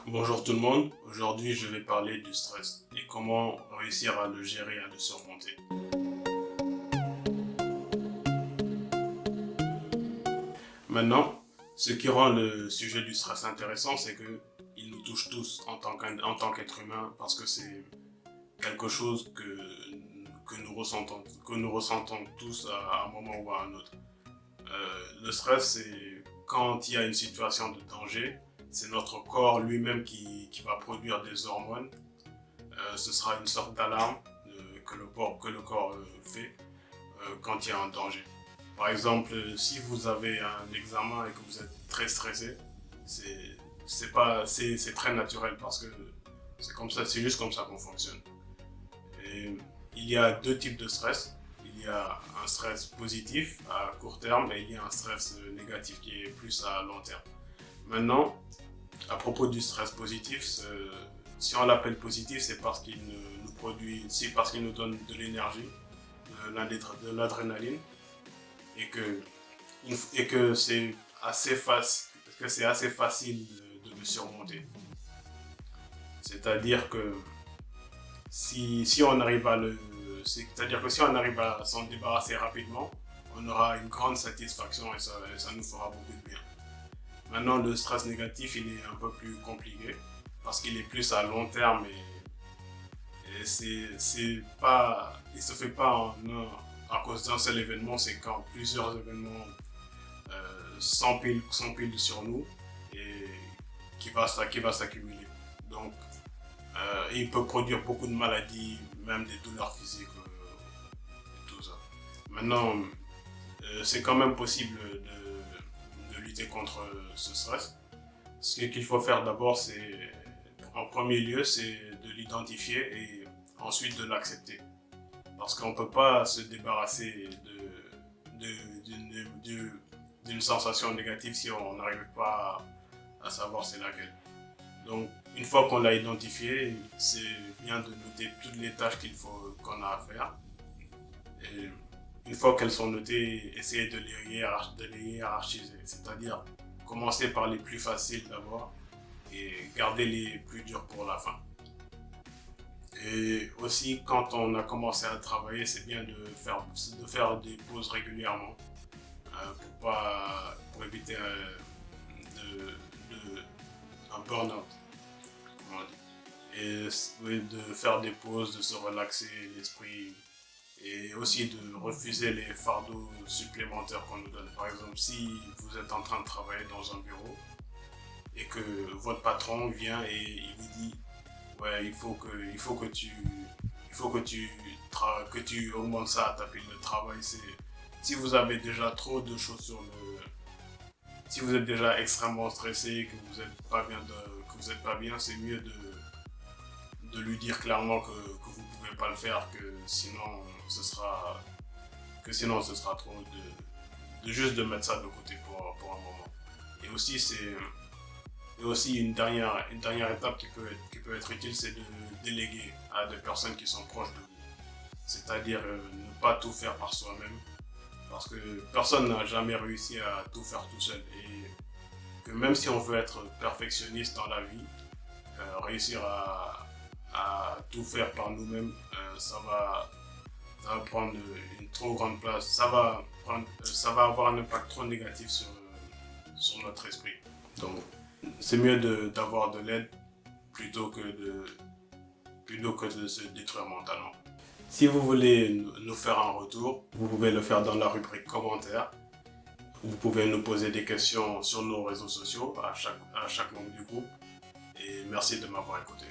Bonjour tout le monde, aujourd'hui je vais parler du stress et comment réussir à le gérer et à le surmonter. Maintenant, ce qui rend le sujet du stress intéressant, c'est que il nous touche tous en tant qu'être humain parce que c'est quelque chose que nous ressentons tous à un moment ou à un autre. Le stress, c'est quand il y a une situation de danger, c'est notre corps lui-même qui va produire des hormones. Ce sera une sorte d'alarme que le corps fait quand il y a un danger. Par exemple, si vous avez un examen et que vous êtes très stressé, c'est très naturel parce que c'est comme ça, c'est juste comme ça qu'on fonctionne. Et il y a deux types de stress. Il y a un stress positif à court terme et il y a un stress négatif qui est plus à long terme. Maintenant, à propos du stress positif, si on l'appelle positif, c'est parce qu'il nous produit, c'est parce qu'il nous donne de l'énergie, de l'adrénaline, et que c'est assez facile de le surmonter. C'est-à-dire que si on arrive c'est-à-dire que si on arrive à s'en débarrasser rapidement, on aura une grande satisfaction et ça nous fera beaucoup de bien. Maintenant, le stress négatif, il est un peu plus compliqué parce qu'il est plus à long terme et il se fait pas à cause d'un seul événement, c'est quand plusieurs événements s'empilent sur nous et qui va s'accumuler. Donc, il peut produire beaucoup de maladies, même des douleurs physiques et tout ça. Maintenant, c'est quand même possible de lutter contre ce stress. Ce qu'il faut faire d'abord, en premier lieu, c'est de l'identifier et ensuite de l'accepter. Parce qu'on ne peut pas se débarrasser d'une sensation négative si on n'arrive pas à savoir c'est laquelle. Donc, une fois qu'on l'a identifié, c'est bien de noter toutes les tâches qu'on a à faire. Et une fois qu'elles sont notées, essayer de les hiérarchiser. C'est-à-dire commencer par les plus faciles d'abord et garder les plus durs pour la fin. Et aussi, quand on a commencé à travailler, c'est bien de faire des pauses régulièrement pour éviter un burn-out, comme on dit. Et oui, de faire des pauses, de se relaxer l'esprit et aussi de refuser les fardeaux supplémentaires qu'on nous donne. Par exemple, si vous êtes en train de travailler dans un bureau et que votre patron vient et il vous dit ouais, que tu augmentes ça à ta pile de travail. Si vous avez déjà trop de choses si vous êtes déjà extrêmement stressé, que vous êtes pas bien, c'est mieux de lui dire clairement que vous pouvez pas le faire, que sinon ce sera trop de juste de mettre ça de côté pour un moment. Et aussi, une dernière étape qui peut être utile, c'est de déléguer à des personnes qui sont proches de vous. C'est-à-dire ne pas tout faire par soi-même. Parce que personne n'a jamais réussi à tout faire tout seul. Et que même si on veut être perfectionniste dans la vie, réussir à tout faire par nous-mêmes, ça va prendre une trop grande place. Ça va avoir un impact trop négatif sur notre esprit. Donc, c'est mieux d'avoir de l'aide plutôt que de se détruire mentalement. Si vous voulez nous faire un retour, vous pouvez le faire dans la rubrique commentaires. Vous pouvez nous poser des questions sur nos réseaux sociaux à chaque membre du groupe. Et merci de m'avoir écouté.